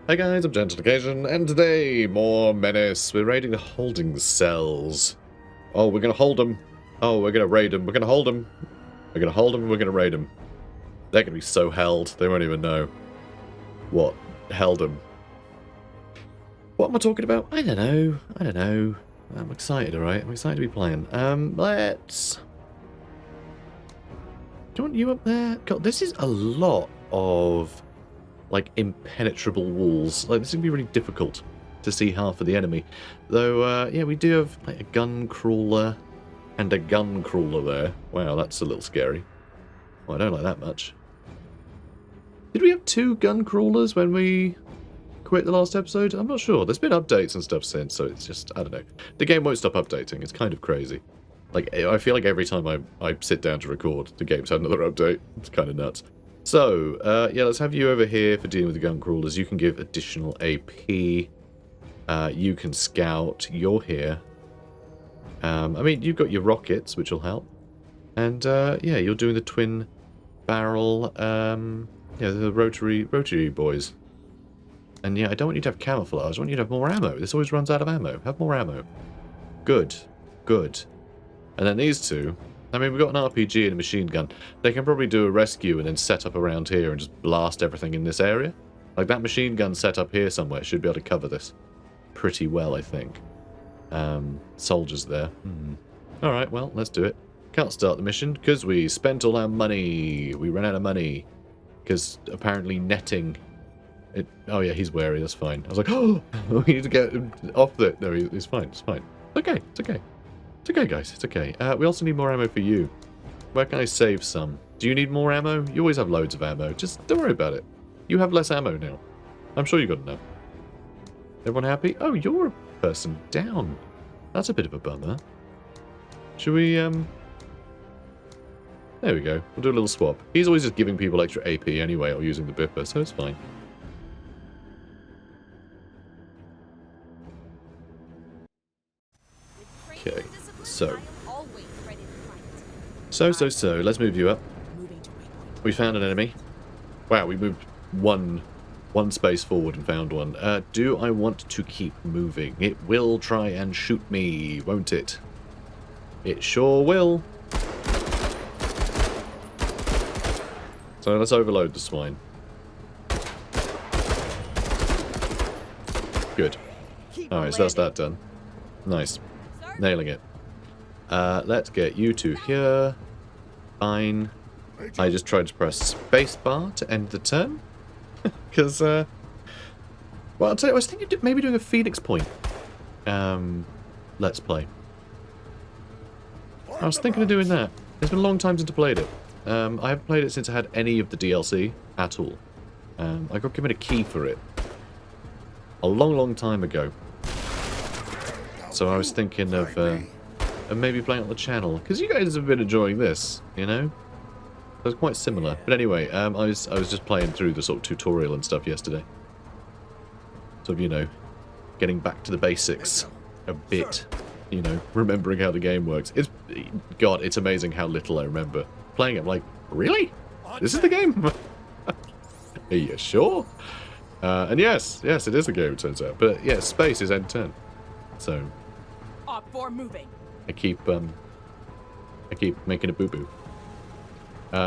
Hey guys, I'm Gentrification, and today, more Menace. We're raiding the holding cells. Oh, we're gonna hold them. Oh, we're gonna raid them. We're gonna hold them. We're gonna hold them and we're gonna raid them. They're gonna be so held, they won't even know what held them. What am I talking about? I don't know. I don't know. I'm excited, alright? I'm excited to be playing. Let's... Do you want you up there? God, this is a lot of... like impenetrable walls. Like, this is gonna be really difficult to see half of the enemy. Though, yeah, we do have like a gun crawler and a gun crawler there. Wow, that's a little scary. Well, I don't like that much. Did we have 2 gun crawlers when we quit the last episode? I'm not sure. There's been updates and stuff since, so it's just, I don't know. The game won't stop updating. It's kind of crazy. Like, I feel like every time I sit down to record, the game's had another update. It's kind of nuts. So, yeah, let's have you over here for dealing with the gun crawlers. You can give additional AP. You can scout. You're here. I mean, you've got your rockets, which will help. And, yeah, you're doing the twin barrel, yeah, the rotary boys. And, yeah, I don't want you to have camouflage. I want you to have more ammo. This always runs out of ammo. Have more ammo. Good. Good. And then these two... I mean, we've got an RPG and a machine gun. They can probably do a rescue and then set up around here and just blast everything in this area. Like, that machine gun set up here somewhere should be able to cover this pretty well, I think. Soldiers there. Alright, well, let's do it. Can't start the mission because we spent all our money. We ran out of money. Because apparently netting... Oh, yeah, he's wary. That's fine. I was like, oh, we need to get him off the... No, he's fine. It's fine. Okay, it's okay. It's okay, guys. It's okay. We also need more ammo for you. Where can I save some? Do you need more ammo? You always have loads of ammo. Just don't worry about it. You have less ammo now. I'm sure you got enough. Everyone happy? Oh, you're a person down. That's a bit of a bummer. Should we, There we go. We'll do a little swap. He's always just giving people extra AP anyway, or using the bipper, so it's fine. Okay, so, let's move you up. We found an enemy. Wow, we moved one space forward and found one. Do I want to keep moving? It will try and shoot me, won't it? It sure will. So let's overload the swine. Good. Alright, so that's that done. Nice. Nailing it. Let's get you two here. Fine. I just tried to press spacebar to end the turn. Because, well, I'll tell you, I was thinking of maybe doing a Phoenix Point. Let's play. I was thinking of doing that. It's been a long time since I played it. I haven't played it since I had any of the DLC at all. I got given a key for it. A long, long time ago. So I was thinking of maybe playing on the channel, because you guys have been enjoying this, you know? So it's quite similar. But anyway, I was just playing through the sort of tutorial and stuff yesterday. Sort of, you know, getting back to the basics a bit, you know, remembering how the game works. God, it's amazing how little I remember. Playing it, I'm like, really? This is the game? Are you sure? And yes, it is the game, it turns out. But yeah, space is end turn. So moving. I keep making a boo-boo.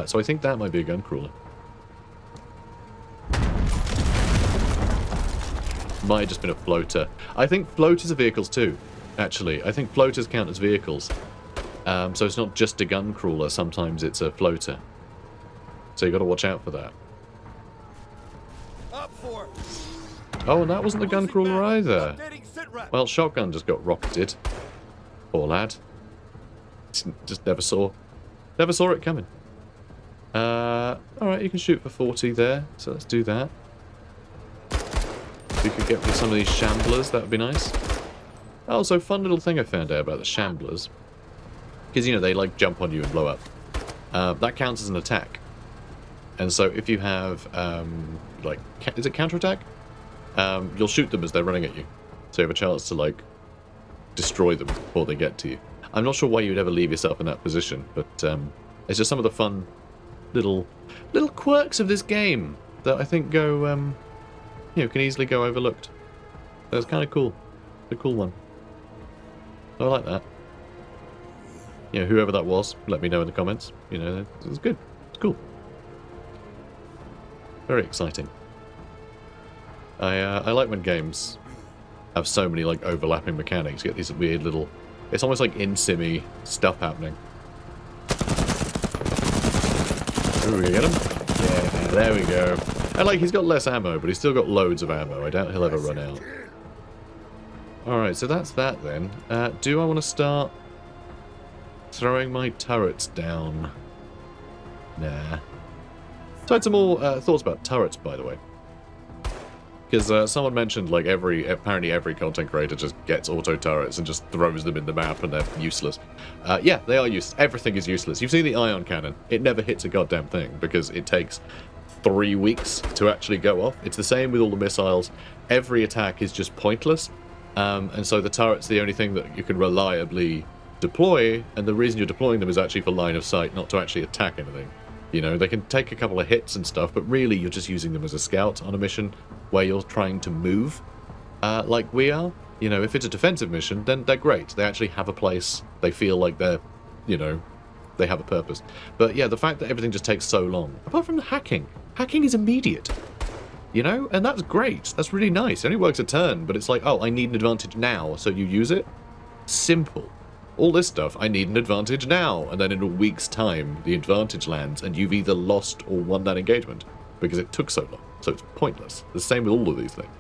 So I think that might be a gun crawler. Might have just been a floater. I think floaters are vehicles too, actually. I think floaters count as vehicles. So it's not just a gun crawler, sometimes it's a floater. So you got to watch out for that. Up for it. Oh, and that wasn't the gun crawler either. Well, shotgun just got rocketed. Poor lad. Just never saw it coming. Alright, you can shoot for 40 there, so let's do that. If you could get me some of these shamblers, that would be nice. Oh, so fun little thing I found out about the shamblers. Because, you know, they, like, jump on you and blow up. That counts as an attack. And so if you have, like, is it counterattack? You'll shoot them as they're running at you. So you have a chance to, like, destroy them before they get to you. I'm not sure why you would ever leave yourself in that position, but it's just some of the fun little quirks of this game that I think go, can easily go overlooked. That's kind of cool. It's a cool one. I like that. Whoever that was, let me know in the comments. It's good. It's cool. Very exciting. I like when games have so many like overlapping mechanics. You get these weird little... It's almost like in-simmy stuff happening. Ooh, we get him? Yeah, there we go. And like, he's got less ammo, but he's still got loads of ammo. I doubt he'll ever run out. Alright, so that's that then. Do I want to start throwing my turrets down? Nah. So I had some more thoughts about turrets, by the way. Because someone mentioned, like, apparently every content creator just gets auto turrets and just throws them in the map and they're useless. Yeah, they are useless. Everything is useless. You've seen the ion cannon. It never hits a goddamn thing because it takes 3 weeks to actually go off. It's the same with all the missiles. Every attack is just pointless. And so the turret's the only thing that you can reliably deploy, and the reason you're deploying them is actually for line of sight, not to actually attack anything. They can take a couple of hits and stuff, but really you're just using them as a scout on a mission where you're trying to move, like we are. If it's a defensive mission, then they're great. They actually have a place. They feel like they're, they have a purpose. But yeah, the fact that everything just takes so long, apart from the hacking is immediate. And that's great. That's really nice. It only works a turn, but it's like, oh, I need an advantage now, so you use it. Simple. All this stuff, I need an advantage now, and then in a week's time, the advantage lands, and you've either lost or won that engagement, because it took so long. So it's pointless. The same with all of these things.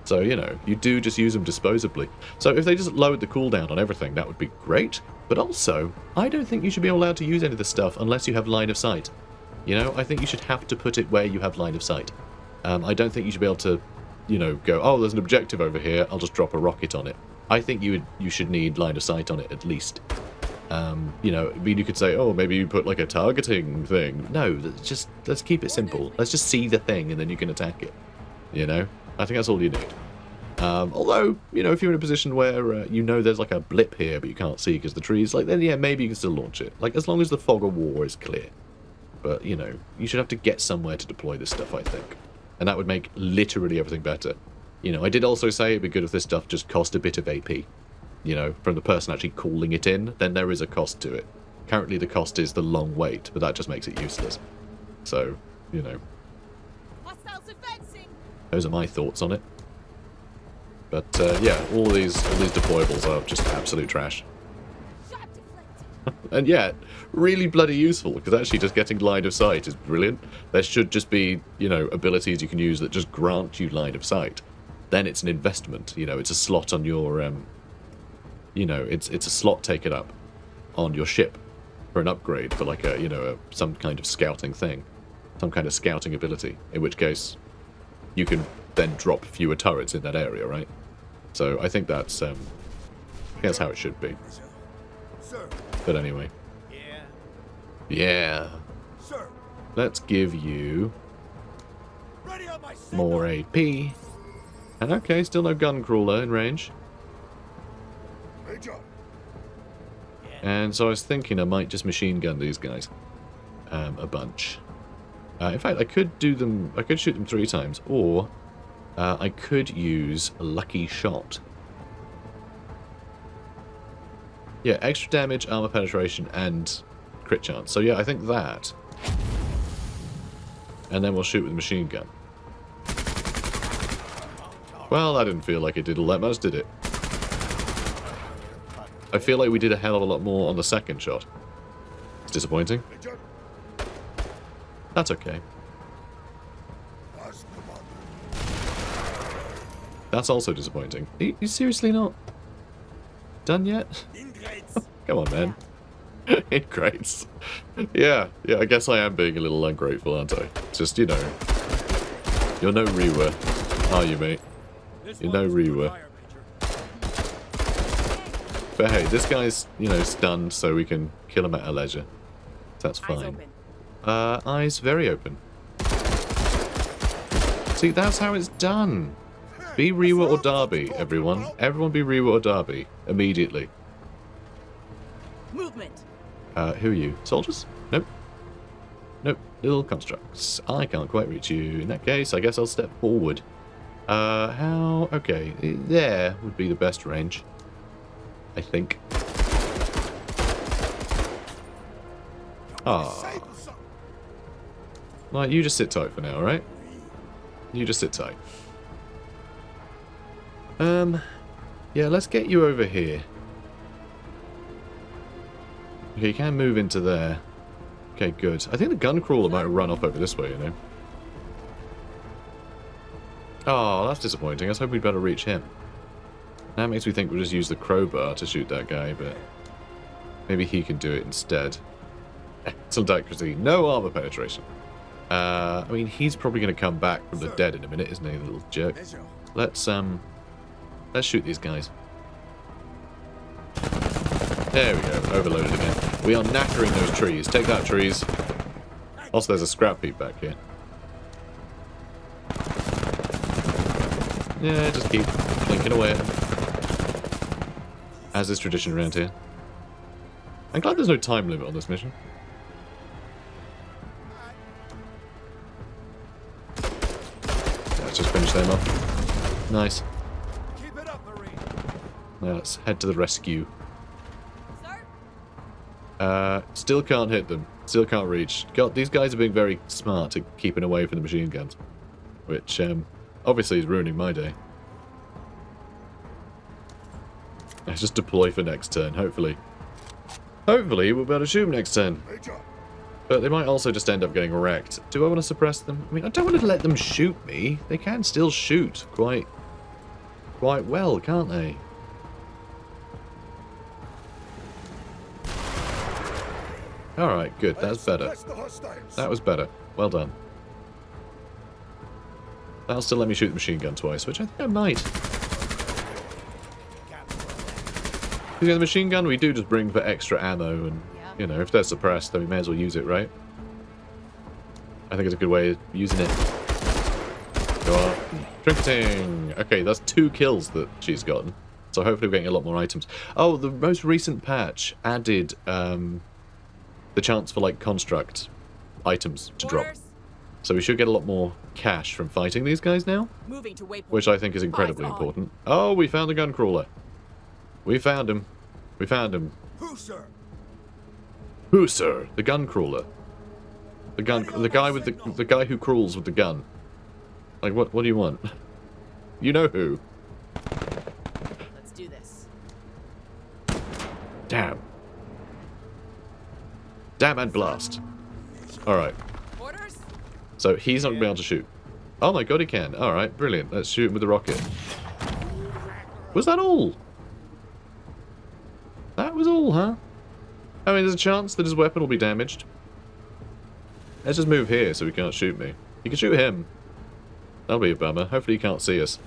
So, you do just use them disposably. So if they just lowered the cooldown on everything, that would be great. But also, I don't think you should be allowed to use any of this stuff unless you have line of sight. I think you should have to put it where you have line of sight. I don't think you should be able to, go, oh, there's an objective over here, I'll just drop a rocket on it. I think you should need line of sight on it at least. You could say, oh, maybe you put like a targeting thing. No, let's keep it simple. Let's just see the thing and then you can attack it. I think that's all you need. Although, if you're in a position where there's like a blip here but you can't see because the trees, like, then yeah, maybe you can still launch it. Like, as long as the fog of war is clear. But, you should have to get somewhere to deploy this stuff, I think. And that would make literally everything better. I did also say it'd be good if this stuff just cost a bit of AP. From the person actually calling it in, then there is a cost to it. Currently the cost is the long wait, but that just makes it useless. So, those are my thoughts on it. But, yeah, all these deployables are just absolute trash. And yeah, really bloody useful, because actually just getting line of sight is brilliant. There should just be, abilities you can use that just grant you line of sight. Then it's an investment, it's a slot on your, it's a slot taken up on your ship for an upgrade for like some kind of scouting thing, some kind of scouting ability, in which case you can then drop fewer turrets in that area, right? So I think that's how it should be. But anyway. Yeah. Let's give you more AP. And okay, still no gun crawler in range. And so I was thinking I might just machine gun these guys a bunch. In fact, I could shoot them 3 times, or I could use a lucky shot. Yeah, extra damage, armor penetration, and crit chance. So yeah, I think that. And then we'll shoot with a machine gun. Well, that didn't feel like it did all that much, did it? I feel like we did a hell of a lot more on the second shot. It's disappointing. That's okay. That's also disappointing. Are you seriously not done yet? Come on, man. Ingrates. Yeah, I guess I am being a little ungrateful, aren't I? Just, you're no Reaver, are you, mate? You're no Reaver. But hey, this guy's, stunned, so we can kill him at our leisure. That's fine. Eyes very open. See, that's how it's done. Be Reaver or Derby, everyone. Everyone be Reaver or Derby. Immediately. Movement. Who are you? Soldiers? Nope. Nope. Little constructs. I can't quite reach you. In that case, I guess I'll step forward. How... Okay, there would be the best range. I think. Ah. Right, you just sit tight for now, alright? You just sit tight. Yeah, let's get you over here. Okay, you can move into there. Okay, good. I think the gun crawler might run off over this way, you know. Oh, that's disappointing. I was hoping we'd better reach him. That makes me think we'll just use the crowbar to shoot that guy, but maybe he can do it instead. Excellent accuracy. No armor penetration. I mean, he's probably going to come back from the dead in a minute, isn't he, the little jerk? Let's shoot these guys. There we go. Overloaded again. We are knackering those trees. Take that, trees. Also, there's a scrap heap back here. Yeah, just keep blinking away at them. As is tradition around here. I'm glad there's no time limit on this mission. Let's just finish them off. Nice. Keep it up, Marine. Now let's head to the rescue. Still can't hit them. Still can't reach. God, these guys are being very smart at keeping away from the machine guns. Which, obviously is ruining my day. Let's just deploy for next turn, hopefully. Hopefully we'll be able to shoot them next turn. But they might also just end up getting wrecked. Do I want to suppress them? I mean, I don't want to let them shoot me. They can still shoot quite well, can't they? Alright, good. That's better. That was better. Well done. That'll still let me shoot the machine gun twice, which I think I might. Because the machine gun we do just bring for extra ammo, and, you know, if they're suppressed, then we may as well use it, right? I think it's a good way of using it. Go on. Trinketing! Okay, that's 2 kills that she's gotten. So hopefully we're getting a lot more items. Oh, the most recent patch added, the chance for, like, construct items to drop. So we should get a lot more cash from fighting these guys now. Moving to waypoint. Which I think is incredibly important. Oh, we found the gun crawler. We found him. We found him. Who, sir? Who, sir? The gun crawler. The guy who crawls with the gun. Like, what do you want? You know who. Let's do this. Damn. Damn and blast. Alright. Orders? So he's not going to be able to shoot. Oh my god, he can. Alright, brilliant. Let's shoot him with the rocket. Was that all? That was all, huh? I mean, there's a chance that his weapon will be damaged. Let's just move here so he can't shoot me. You can shoot him. That'll be a bummer. Hopefully he can't see us.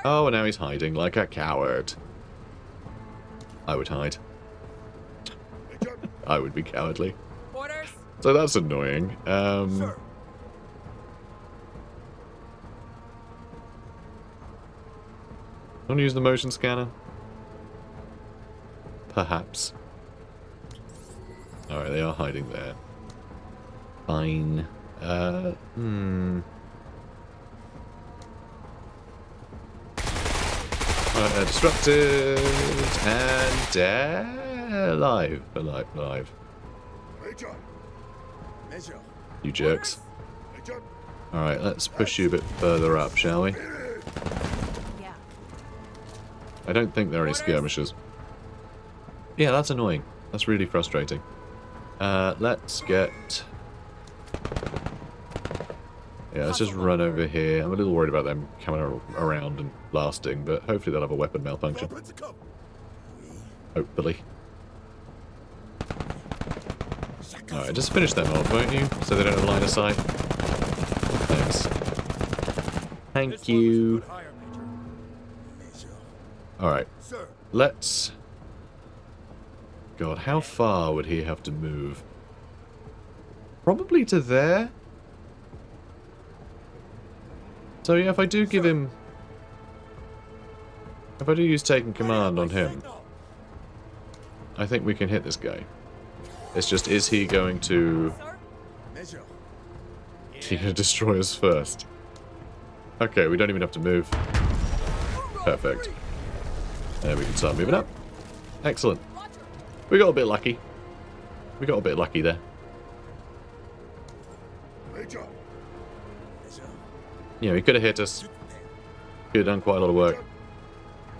Oh, and now he's hiding like a coward. I would hide. I would be cowardly. Orders? So that's annoying. Sir. Want to use the motion scanner? Perhaps. Alright, they are hiding there. Fine. Alright, they're disrupted. And alive. Alive. Major. Major. You jerks. Major. Alright, let's push you a bit further up, shall we? Yeah. I don't think there are any skirmishers. Yeah, that's annoying. That's really frustrating. Let's get... Yeah, let's just run over here. I'm a little worried about them coming around and blasting, but hopefully they'll have a weapon malfunction. Hopefully. Alright, just finish them off, won't you? So they don't have line of sight. Thanks. Thank you. Alright. Let's... God, how far would he have to move? Probably to there? So yeah, if I do give him... If I do use taking command on him, I think we can hit this guy. It's just, is he going to... Is he going to destroy us first? Okay, we don't even have to move. Perfect. There, we can start moving up. Excellent. We got a bit lucky. We got a bit lucky there. Major. Major. Yeah, he could have hit us. Could have done quite a lot of work.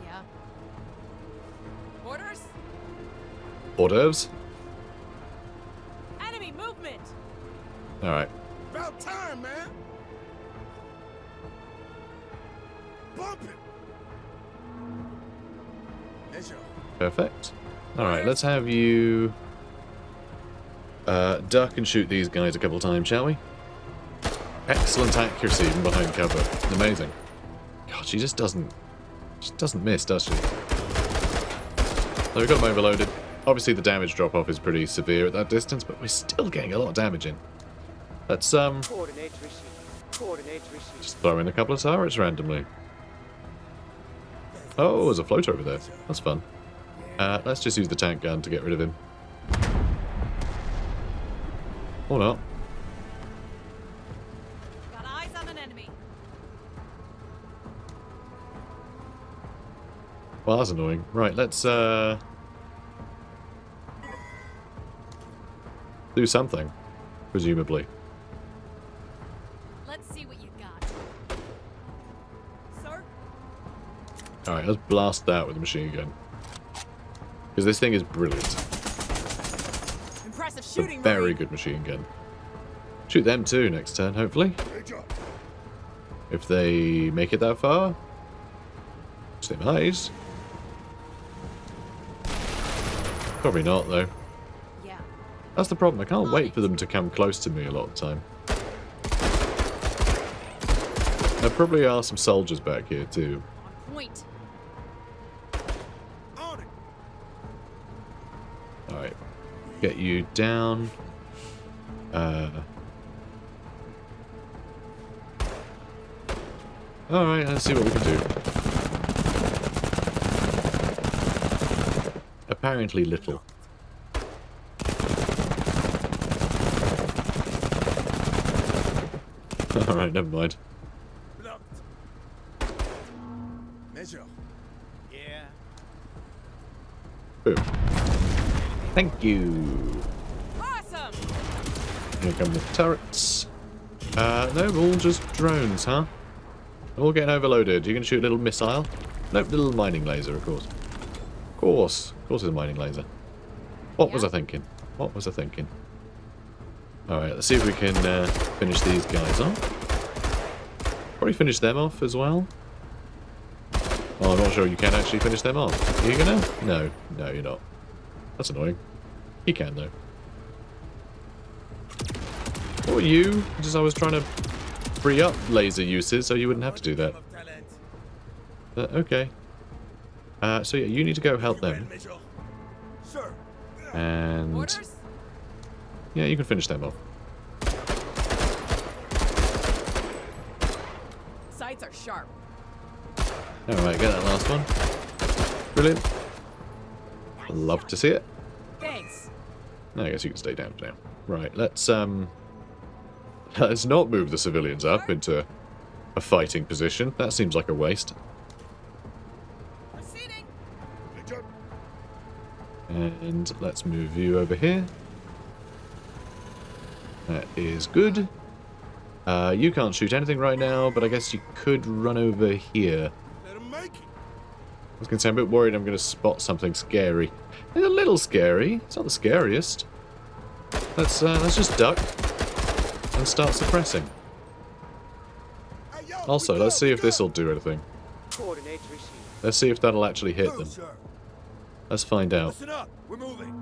Yeah. Orders? Hors d'oeuvres? Enemy movement! Alright. About time, man. Bump it. Major. Perfect. Alright, let's have you duck and shoot these guys a couple of times, shall we? Excellent accuracy even behind cover. Amazing. God, she just doesn't miss, does she? So we've got them overloaded. Obviously the damage drop-off is pretty severe at that distance, but we're still getting a lot of damage in. Let's Coordinate receipt. Coordinate receipt. just throw in a couple of turrets randomly. Oh, there's a floater over there. That's fun. Let's just use the tank gun to get rid of him. Or not. Got eyes on an enemy. Well, that's annoying. Right, let's do something, presumably. Let's see what you got. Sir? Alright, let's blast that with a machine gun. Because this thing is brilliant. Impressive It's a shooting, very Marine. good machine gun. Shoot them too next turn, hopefully. Major. If they make it that far. Same eyes. Probably not, though. Yeah. That's the problem. I can't wait for them to come close to me a lot of the time. There probably are some soldiers back here, too. On point. On it. Alright. Get you down. Alright, let's see what we can do. Apparently little. Alright, never mind. Blocked. Major. Yeah. Boom. Thank you. Awesome! Here come the turrets. No, all just drones, huh? All getting overloaded. You can shoot a little missile? Nope, little mining laser, of course. Of course it's a mining laser. What was I thinking? What was I thinking? Alright, let's see if we can finish these guys off. Probably finish them off as well. Oh, I'm not sure you can actually finish them off. Are you gonna? No. No, you're not. That's annoying. You can, though. What were you? Just I was trying to free up laser uses so you wouldn't have to do that. Okay. So yeah, you need to go help them. Major. Sir. And Orders? yeah, you can finish them off. Sights are sharp. Alright, get that last one. Brilliant. Love to see it. Thanks. I guess you can stay down for now. Right, let's not move the civilians up into a fighting position. That seems like a waste. Proceeding. Major. And let's move you over here. That is good. You can't shoot anything right now, but I guess you could run over here. Let him make it. I was going to say, I'm a bit worried I'm going to spot something scary. It's a little scary. It's not the scariest. Let's just duck and start suppressing. Hey, yo, Also, we let's go, see we if this go. will do anything. Coordinate receipt. Let's see if that'll actually hit Move, them. sir. Let's find out. Listen up. We're moving.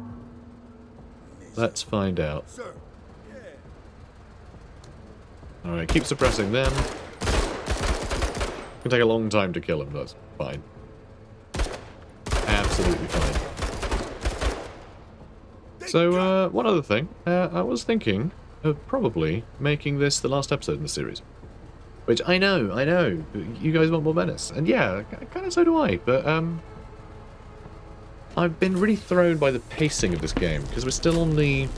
Let's find out. Sir. Yeah. Alright, keep suppressing them. Can take a long time to kill them, that's fine. Absolutely fine. So, one other thing. I was thinking of probably making this the last episode in the series. Which, I know. You guys want more Menace. And yeah, kind of so do I. But, I've been really thrown by the pacing of this game. Because we're still on the...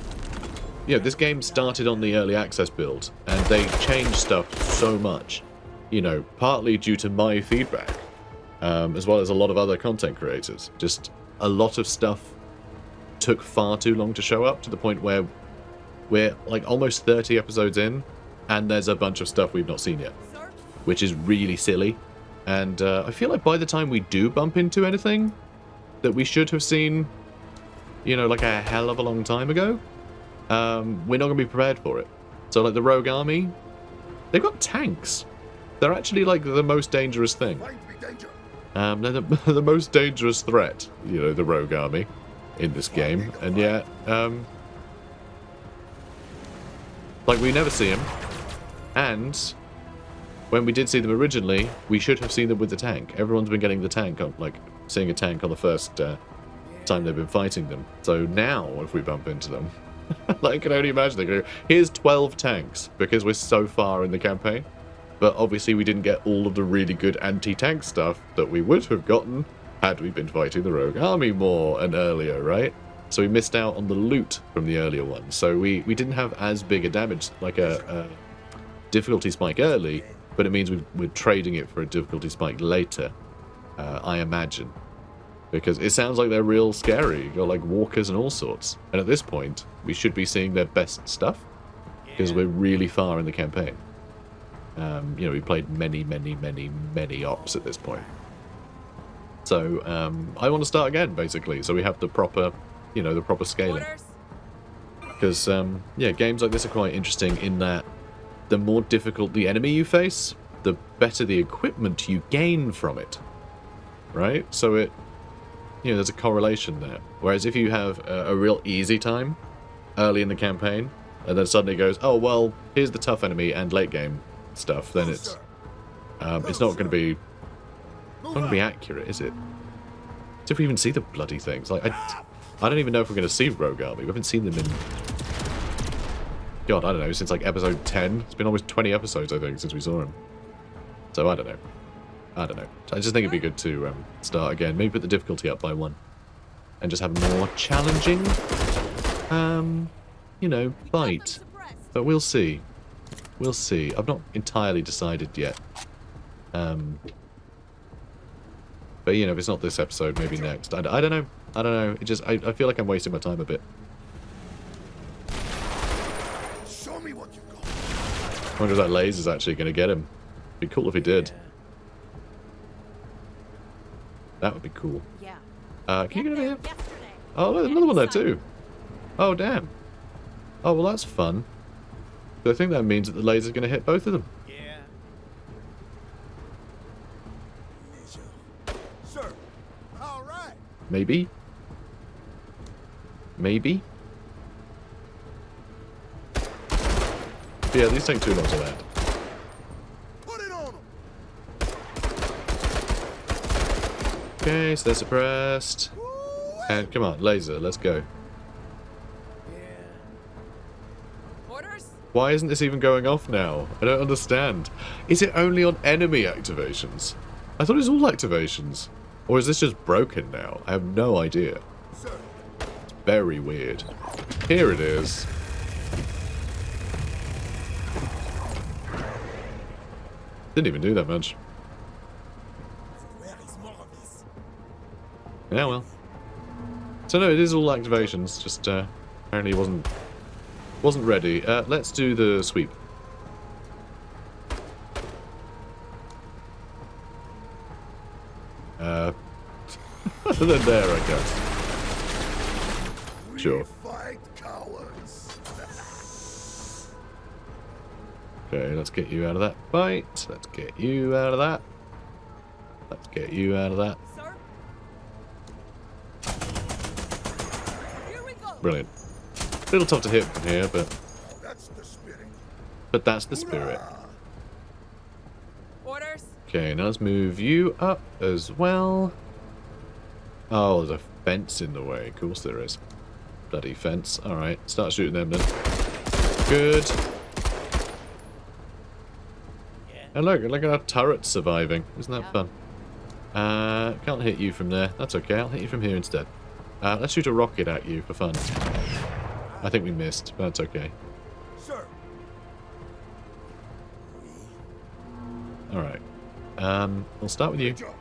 You know, this game started on the early access build. And they changed stuff so much. you know, partly due to my feedback, as well as a lot of other content creators. Just a lot of stuff took far too long to show up, to the point where we're like almost 30 episodes in, and there's a bunch of stuff we've not seen yet, Sir? which is really silly. And I feel like by the time we do bump into anything that we should have seen, you know, like a hell of a long time ago, we're not going to be prepared for it. So, like, the Rogue Army, they've got tanks. They're actually, like, the most dangerous thing. Find me danger. They're the most dangerous threat, you know, the Rogue Army in this game. And yet, like, we never see them. And when we did see them originally, we should have seen them with the tank. Everyone's been getting the tank, like, seeing a tank on the first time they've been fighting them. So now, if we bump into them, like, I can only imagine they go, here's 12 tanks, because we're so far in the campaign. But obviously we didn't get all of the really good anti-tank stuff that we would have gotten had we been fighting the Rogue Army more and earlier, right? So we missed out on the loot from the earlier ones. So we didn't have as big a damage, like a difficulty spike early, but it means we're trading it for a difficulty spike later, I imagine. Because it sounds like they're real scary. You've got like walkers and all sorts. And at this point, we should be seeing their best stuff, because we're really far in the campaign. You know, we played many, many, many, many ops at this point. So, I want to start again, basically, so we have the proper, you know, the proper scaling. Orders? Because, yeah, games like this are quite interesting in that the more difficult the enemy you face, the better the equipment you gain from it. Right? So it, you know, there's a correlation there. Whereas if you have a real easy time early in the campaign, and then suddenly goes, oh, well, here's the tough enemy and late game stuff, then it's not going to be accurate, is it? So if we even see the bloody things, like I don't even know if we're going to see Rogue Army. We haven't seen them in, God, I don't know, since like episode 10. It's been almost 20 episodes, I think, since we saw him. So I don't know. I just think it'd be good to start again. Maybe put the difficulty up by 1, and just have a more challenging, you know, fight. But we'll see. We'll see. I've not entirely decided yet. But, you know, if it's not this episode, maybe next. I don't know. I don't know. It just, I feel like I'm wasting my time a bit. Show me what you got. I wonder if that laser's actually going to get him. Be cool if he did. That would be cool. Yeah. Can you get over here? Yesterday. Oh, there's another one there too. Oh, damn. Oh, well, that's fun. But I think that means that the laser's going to hit both of them. Yeah. Sir. All right. Maybe. Maybe. But yeah, these take too long to land. Put it on him. Okay, so they're suppressed. And come on, laser, let's go. Orders? Why isn't this even going off now? I don't understand. Is it only on enemy activations? I thought it was all activations. Or is this just broken now? I have no idea. Sir. It's very weird. Here it is. Didn't even do that much. Where is more of this? Yeah, well. So no, it is all activations. Just apparently wasn't ready. Let's do the sweep. Then there, I guess. Sure. We fight cowards. Okay, let's get you out of that fight. Let's get you out of that. Let's get you out of that. Sir? Here we go. Brilliant. A little tough to hit from here, but That's the spirit. that's the spirit. Orders? Okay, now let's move you up as well. Oh, there's a fence in the way. Of course there is. Bloody fence. Alright, start shooting them then. Good. And look at our turret surviving. Isn't that fun? Can't hit you from there. That's okay, I'll hit you from here instead. Let's shoot a rocket at you for fun. I think we missed, but that's okay. Sir. Alright. We'll start with you. Major,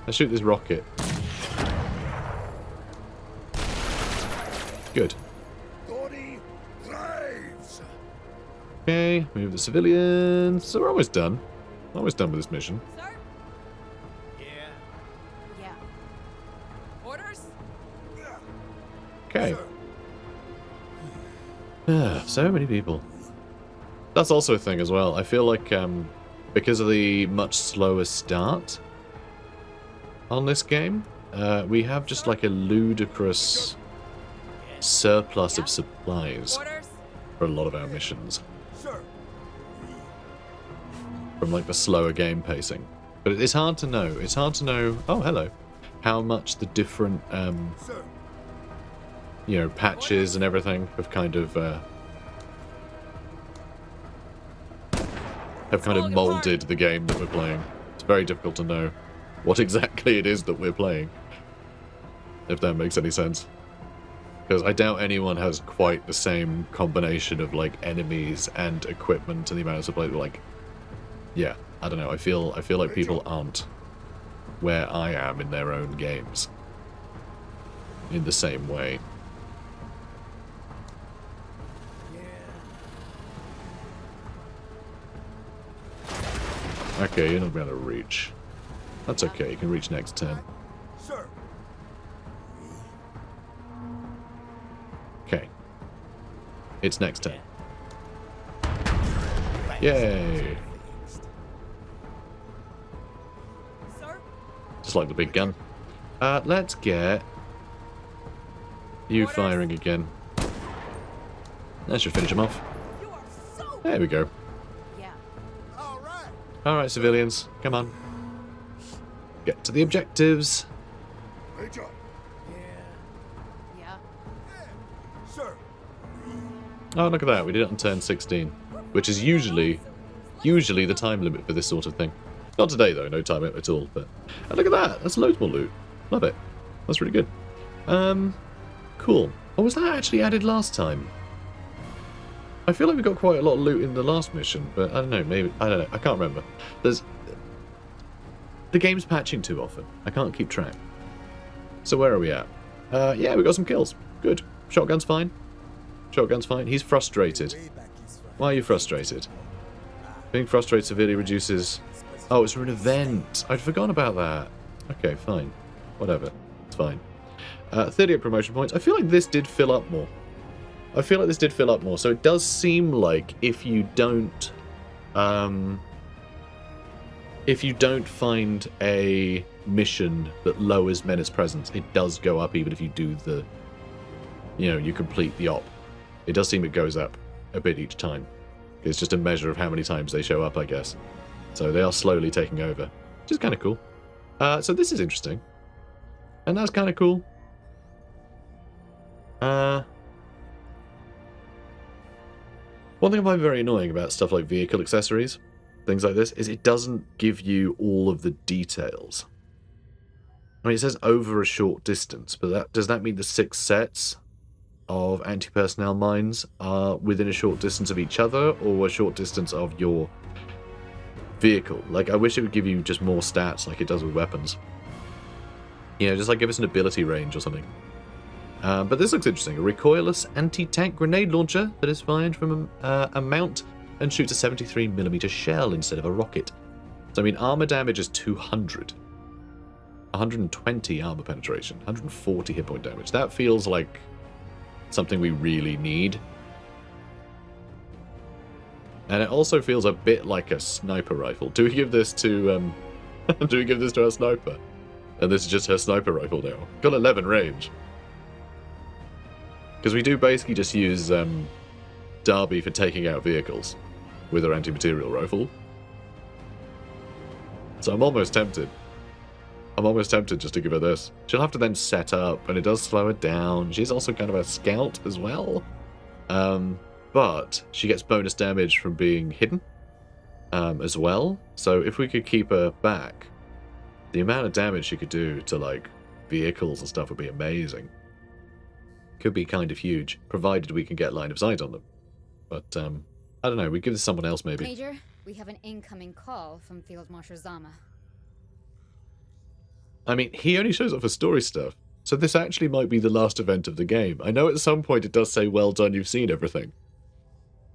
Let's shoot this rocket. Good. Dory Graves. Okay, move the civilians. So we're almost done. Almost done with this mission. Sir? Yeah. Yeah. Orders? Okay. Sir. So many people. That's also a thing as well. I feel like because of the much slower start on this game, we have just like a ludicrous surplus of supplies Orders? for a lot of our missions Sir. from like the slower game pacing. But it's hard to know. It's hard to know. Oh, hello. How much the different Sir. you know, patches and everything have kind of molded the game that we're playing. It's very difficult to know what exactly it is that we're playing, if that makes any sense. Because I doubt anyone has quite the same combination of like enemies and equipment and the amount of supply. Like, yeah, I don't know. I feel like people aren't where I am in their own games in the same way. Okay, you're not going to reach. That's okay, you can reach next turn. Sir. Okay. It's next turn. Yay! Sir? Just like the big gun. Let's get you firing again. That should finish him off. You are so... There we go. Yeah. All right. Alright, civilians, come on. Get to the objectives. Major. Yeah. Sir. Oh, look at that, we did it on turn 16. Which is usually the time limit for this sort of thing. Not today, though, no time limit at all. But and look at that, that's loads more loot. Love it. That's really good. Cool. Oh, was that actually added last time? I feel like we got quite a lot of loot in the last mission, but I don't know, maybe, I don't know, I can't remember. The game's patching too often. I can't keep track. So where are we at? Yeah, we got some kills. Good. Shotgun's fine. Shotgun's fine. He's frustrated. Why are you frustrated? Being frustrated severely reduces... Oh, it's for an event. I'd forgotten about that. Okay, fine. Whatever. It's fine. 38 promotion points. I feel like this did fill up more. So it does seem like if you don't find a mission that lowers Menace presence, it does go up even if you do the, you know, you complete the op. It does seem it goes up a bit each time. It's just a measure of how many times they show up, I guess. So they are slowly taking over, which is kind of cool. So this is interesting. And that's kind of cool. One thing I find very annoying about stuff like vehicle accessories, things like this, is it doesn't give you all of the details. I mean, it says over a short distance, but does that mean the 6 sets of anti-personnel mines are within a short distance of each other, or a short distance of your vehicle? Like, I wish it would give you just more stats like it does with weapons. You know, just like give us an ability range or something. But this looks interesting. A recoilless anti-tank grenade launcher that is fired from a mount and shoots a 73mm shell instead of a rocket. So, I mean, armor damage is 200. 120 armor penetration. 140 hit point damage. That feels like something we really need. And it also feels a bit like a sniper rifle. Do we give this to do we give this to our sniper? And this is just her sniper rifle now. Got 11 range. Because we do basically just use Darby for taking out vehicles with her anti-material rifle. So I'm almost tempted. Just to give her this. She'll have to then set up, and it does slow her down. She's also kind of a scout as well. But she gets bonus damage from being hidden as well. So if we could keep her back, the amount of damage she could do to, like, vehicles and stuff would be amazing. Could be kind of huge, provided we can get line of sight on them. But, I don't know, we give this to someone else maybe. Major, We have an incoming call from Field Marshal Zama. I mean, he only shows up for story stuff, so this actually might be the last event of the game. I know at some point it does say, well done, you've seen everything.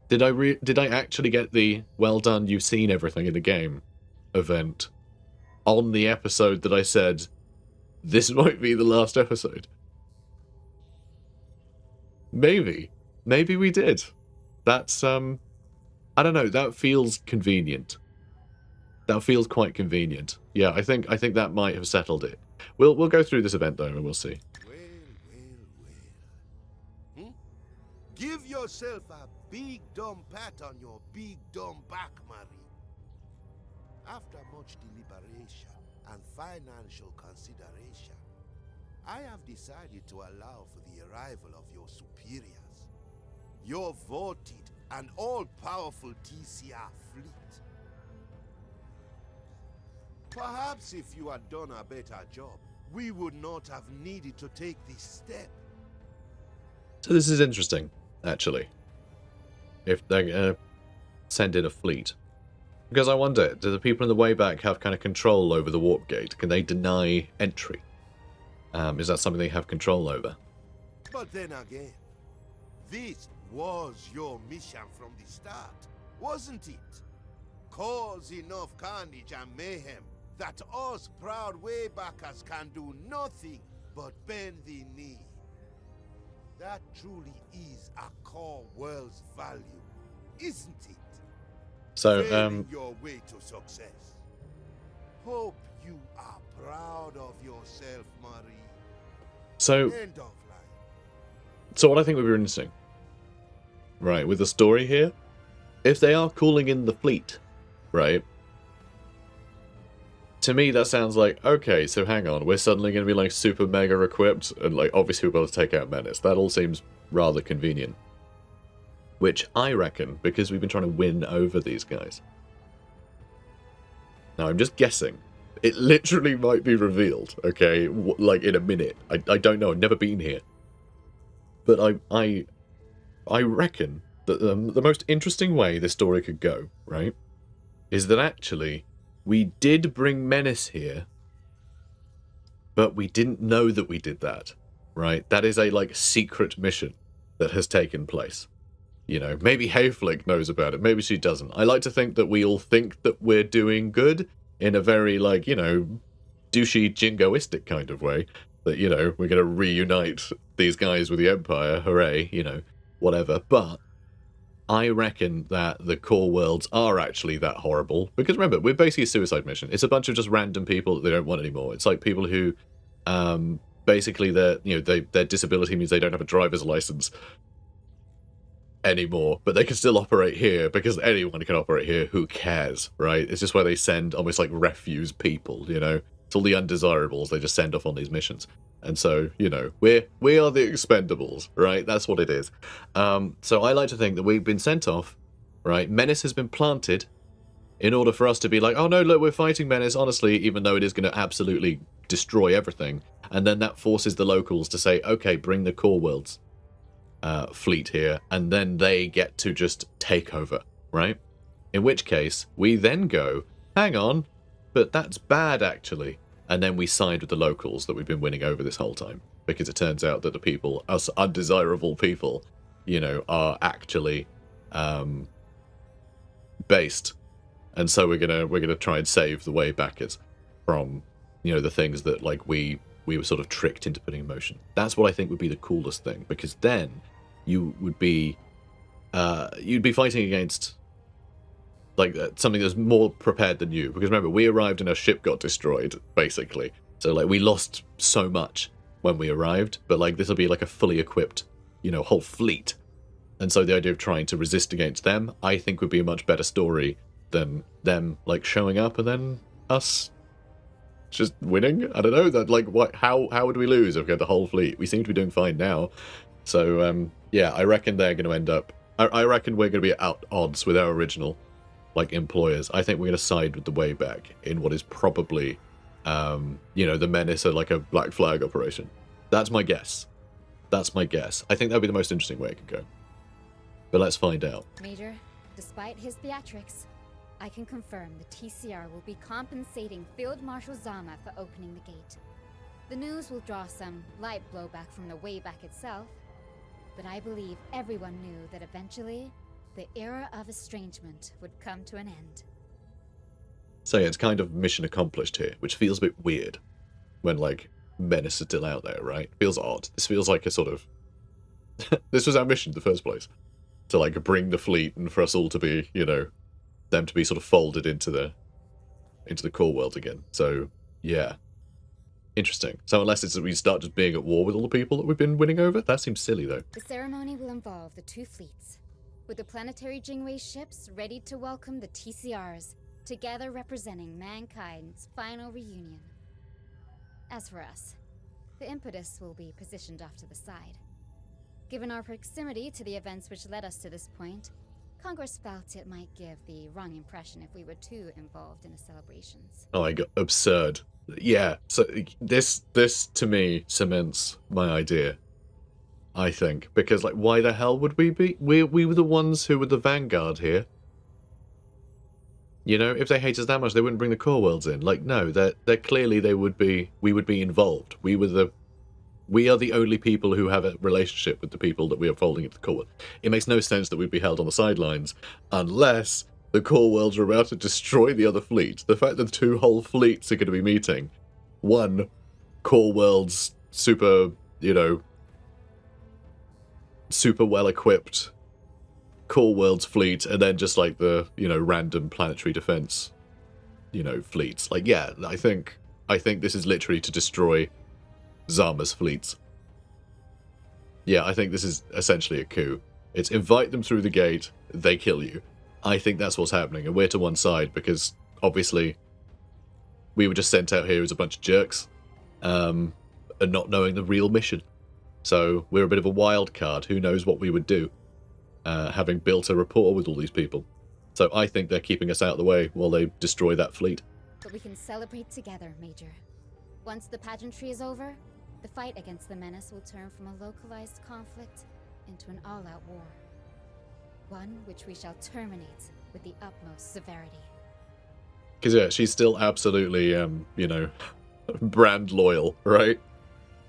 Did I actually get the well done, you've seen everything in the game event on the episode that I said, this might be the last episode? Maybe. Maybe we did. That's, I don't know, that feels convenient. That feels quite convenient. Yeah, I think that might have settled it. We'll go through this event though, and we'll see. Well. Give yourself a big dumb pat on your big dumb back, Marie. After much deliberation and financial consideration, I have decided to allow for the arrival of your superiors. Your voted and all-powerful TCR fleet. Perhaps if you had done a better job, we would not have needed to take this step. So this is interesting, actually. If they're going to send in a fleet. Because I wonder, do the people in the way back have kind of control over the warp gate? Can they deny entry? Is that something they have control over? But then again, this was your mission from the start, wasn't it? Cause enough carnage and mayhem that us proud waybackers can do nothing but bend the knee. That truly is a core world's value, isn't it? So, Failing your way to success. Hope you are proud of yourself, Marie. So End of line. So what I think would be interesting, right, with the story here, if they are calling in the fleet, right, to me that sounds like, okay, so hang on, we're suddenly going to be like super mega equipped, and like obviously we're able to take out Menace. That all seems rather convenient. Which I reckon, because we've been trying to win over these guys. Now I'm just guessing. It literally might be revealed, okay, like in a minute. I don't know, I've never been here. But I reckon that the most interesting way this story could go, right, is that actually we did bring Menace here, but we didn't know that we did that, right? That is a, like, secret mission that has taken place. You know, maybe Hayflick knows about it, maybe she doesn't. I like to think that we all think that we're doing good in a very, like, you know, douchey, jingoistic kind of way. That, you know, we're going to reunite these guys with the Empire, hooray, you know, whatever. But I reckon that the core worlds are actually that horrible. Because remember, we're basically a suicide mission. It's a bunch of just random people that they don't want anymore. It's like people who, basically, their disability means they don't have a driver's license anymore, but they can still operate here because anyone can operate here. Who cares, right? It's just where they send almost like refuse people, you know? It's all the undesirables they just send off on these missions. And so, you know, we are the expendables, right? That's what it is. So I like to think that we've been sent off, right? Menace has been planted in order for us to be like, oh no, look, we're fighting Menace, honestly, even though it is going to absolutely destroy everything. And then that forces the locals to say, okay, bring the core worlds fleet here, and then they get to just take over, right? In which case, we then go, hang on, but that's bad actually. And then we side with the locals that we've been winning over this whole time. Because it turns out that the people, us undesirable people, you know, are actually based. And so we're gonna try and save the way backers from, you know, the things that like we were sort of tricked into putting in motion. That's what I think would be the coolest thing, because then you would be you'd be fighting against like something that's more prepared than you. Because remember, we arrived and our ship got destroyed, basically. So like we lost so much when we arrived, but like this will be like a fully equipped, you know, whole fleet. And so the idea of trying to resist against them, I think would be a much better story than them like showing up and then us just winning. I don't know, that like what how would we lose if we had the whole fleet? We seem to be doing fine now. So yeah, I reckon they're going to end up, I reckon we're going to be at odds with our original like employers. I think we're going to side with the way back in what is probably you know, the Menace are like a Black Flag operation. That's my guess. That's my guess. I think that would be the most interesting way it could go. But let's find out. Major, despite his theatrics, I can confirm the TCR will be compensating Field Marshal Zama for opening the gate. The news will draw some light blowback from the wayback itself, but I believe everyone knew that eventually, the era of estrangement would come to an end. So yeah, it's kind of mission accomplished here, which feels a bit weird when, like, Menace is still out there, right? Feels odd. This feels like a sort of... this was our mission in the first place. To, like, bring the fleet and for us all to be, you know, them to be sort of folded into the core world again. So, yeah. Interesting. So unless it's that we start just being at war with all the people that we've been winning over, that seems silly, though. The ceremony will involve the two fleets, with the planetary Jingwei ships ready to welcome the TCRs, together representing mankind's final reunion. As for us, the impetus will be positioned off to the side. Given our proximity to the events which led us to this point, Congress felt it might give the wrong impression if we were too involved in the celebrations. Oh my god, absurd. Yeah, so this to me cements my idea, I think. Because, like, why the hell would we be? We were the ones who were the vanguard here. You know, if they hate us that much, they wouldn't bring the core worlds in. Like, no, they're clearly we would be involved. We are the only people who have a relationship with the people that we are folding into the core world. It makes no sense that we'd be held on the sidelines unless the core worlds are about to destroy the other fleet. The fact that two whole fleets are going to be meeting. One, core world's super, you know, super well-equipped core world's fleet, and then just, like, the, you know, random planetary defense, you know, fleets. Like, yeah, I think this is literally to destroy Zama's fleets. Yeah, I think this is essentially a coup. It's invite them through the gate, they kill you. I think that's what's happening, and we're to one side because, obviously, we were just sent out here as a bunch of jerks, and not knowing the real mission. So, we're a bit of a wild card. Who knows what we would do, having built a rapport with all these people. So I think they're keeping us out of the way while they destroy that fleet. But we can celebrate together, Major. Once the pageantry is over, the fight against the Menace will turn from a localized conflict into an all-out war. One which we shall terminate with the utmost severity. Because, yeah, she's still absolutely, you know, brand loyal, right?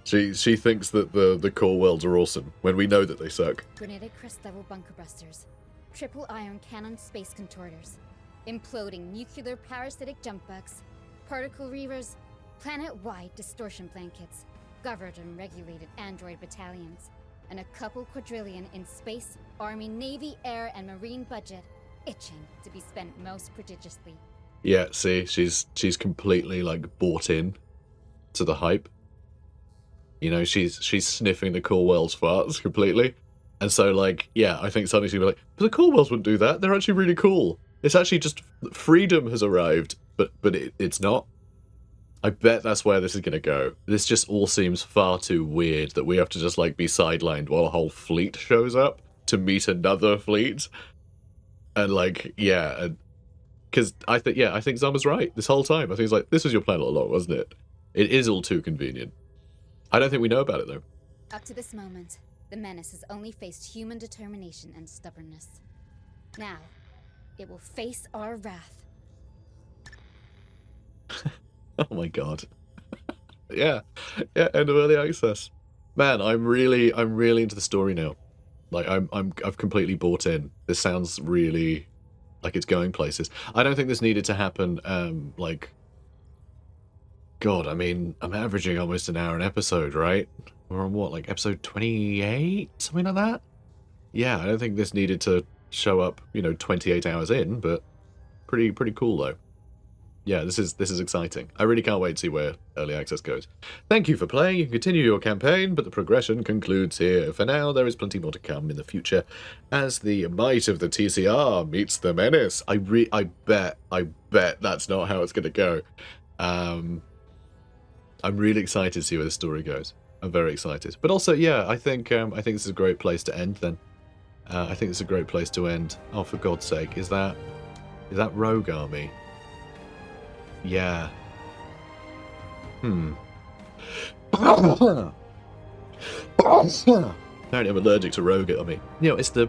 She thinks that the core worlds are awesome, when we know that they suck. Grenadic crest-level bunker busters, triple ion cannon space contorters, imploding nuclear parasitic jump bugs, particle reavers, planet-wide distortion blankets, governed and regulated android battalions, and a couple quadrillion in space, army, navy, air, and marine budget, itching to be spent most prodigiously. Yeah, see, she's completely, like, bought in to the hype. You know, she's sniffing the core world's farts completely. And so, like, yeah, I think suddenly she'll be like, but the core worlds wouldn't do that. They're actually really cool. It's actually just freedom has arrived, but it's not. I bet that's where this is going to go. This just all seems far too weird that we have to just, like, be sidelined while a whole fleet shows up to meet another fleet. And, like, yeah, because I think Zama's right this whole time. I think it's like, this was your plan all along, wasn't it? It is all too convenient. I don't think we know about it, though. Up to this moment, the Menace has only faced human determination and stubbornness. Now, it will face our wrath. Oh my god. yeah, end of early access. Man, I'm really into the story now. Like, I've completely bought in. This sounds really like it's going places. I don't think this needed to happen, like... God, I mean, I'm averaging almost an hour an episode, right? We're on what, like episode 28? Something like that? Yeah, I don't think this needed to show up, you know, 28 hours in, but pretty cool though. Yeah, this is exciting. I really can't wait to see where early access goes. Thank you for playing. You can continue your campaign, but the progression concludes here. For now, there is plenty more to come in the future as the might of the TCR meets the Menace. I bet that's not how it's going to go. I'm really excited to see where the story goes. I'm very excited. But also, yeah, I think this is a great place to end then. I think it's a great place to end. Oh, for God's sake, is that Rogue Army? Yeah. Apparently I'm allergic to Rogue Army. You know, it's the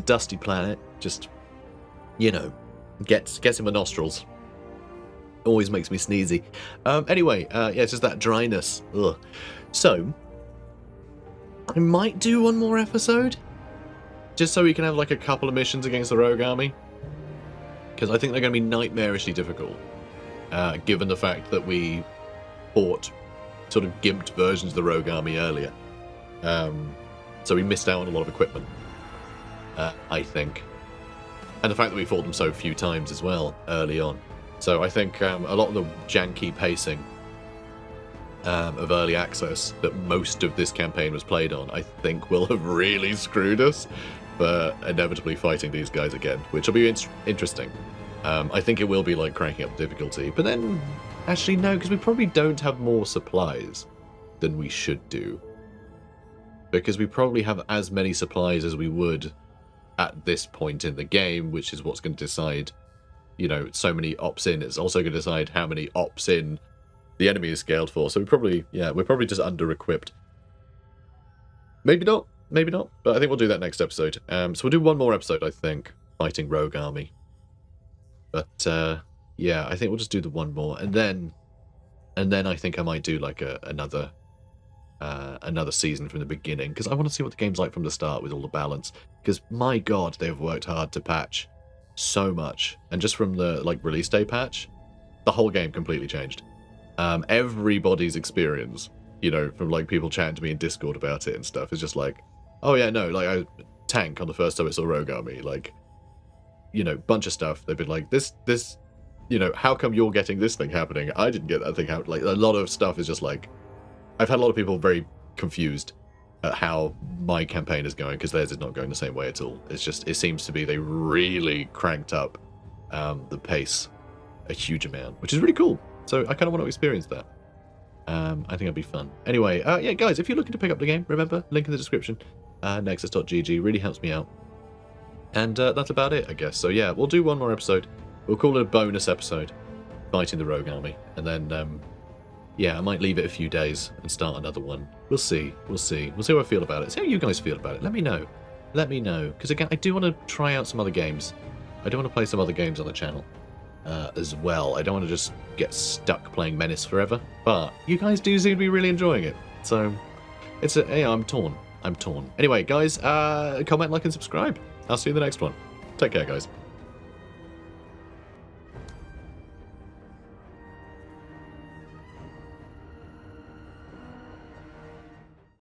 dusty planet. Just, you know, Gets in my nostrils. Always makes me sneezy. Anyway, yeah, it's just that dryness. Ugh. So, I might do one more episode, just so we can have like a couple of missions against the Rogue Army, because I think they're going to be nightmarishly difficult, given the fact that we fought sort of gimped versions of the Rogue Army earlier. So we missed out on a lot of equipment, I think. And the fact that we fought them so few times as well early on. So I think a lot of the janky pacing of early access that most of this campaign was played on, I think will have really screwed us for inevitably fighting these guys again, which will be interesting. I think it will be like cranking up the difficulty, but then actually no, because we probably don't have more supplies than we should do. Because we probably have as many supplies as we would at this point in the game, which is what's going to decide, you know, so many ops in. It's also going to decide how many ops in the enemy is scaled for. So we're probably just under-equipped. Maybe not, but I think we'll do that next episode. So we'll do one more episode, I think, fighting Rogue Army. But, yeah, I think we'll just do the one more. And then I think I might do, like, another season from the beginning, because I want to see what the game's like from the start with all the balance. Because, my god, they've worked hard to patch so much. And just from the, like, release day patch, the whole game completely changed. Everybody's experience, you know, from, like, people chatting to me in Discord about it and stuff, is just like, oh, yeah, no, like, I tank on the first time I saw Rogue Army, like, you know, bunch of stuff. They've been like, this, you know, how come you're getting this thing happening? I didn't get that thing happening. Like, a lot of stuff is just like, I've had a lot of people very confused at how my campaign is going, because theirs is not going the same way at all. It's just, it seems to be they really cranked up the pace a huge amount, which is really cool. So I kind of want to experience that. I think it'll be fun. Anyway, yeah, guys, if you're looking to pick up the game, remember, link in the description. Nexus.gg really helps me out. And that's about it, I guess. So yeah, we'll do one more episode. We'll call it a bonus episode, fighting the Rogue Army. And then, yeah, I might leave it a few days and start another one. We'll see. We'll see how I feel about it. See how you guys feel about it. Let me know. Because again, I do want to try out some other games. I do want to play some other games on the channel as well. I don't want to just get stuck playing Menace forever. But you guys do seem to be really enjoying it. So, yeah, I'm torn. Anyway, guys, comment, like, and subscribe. I'll see you in the next one. Take care, guys.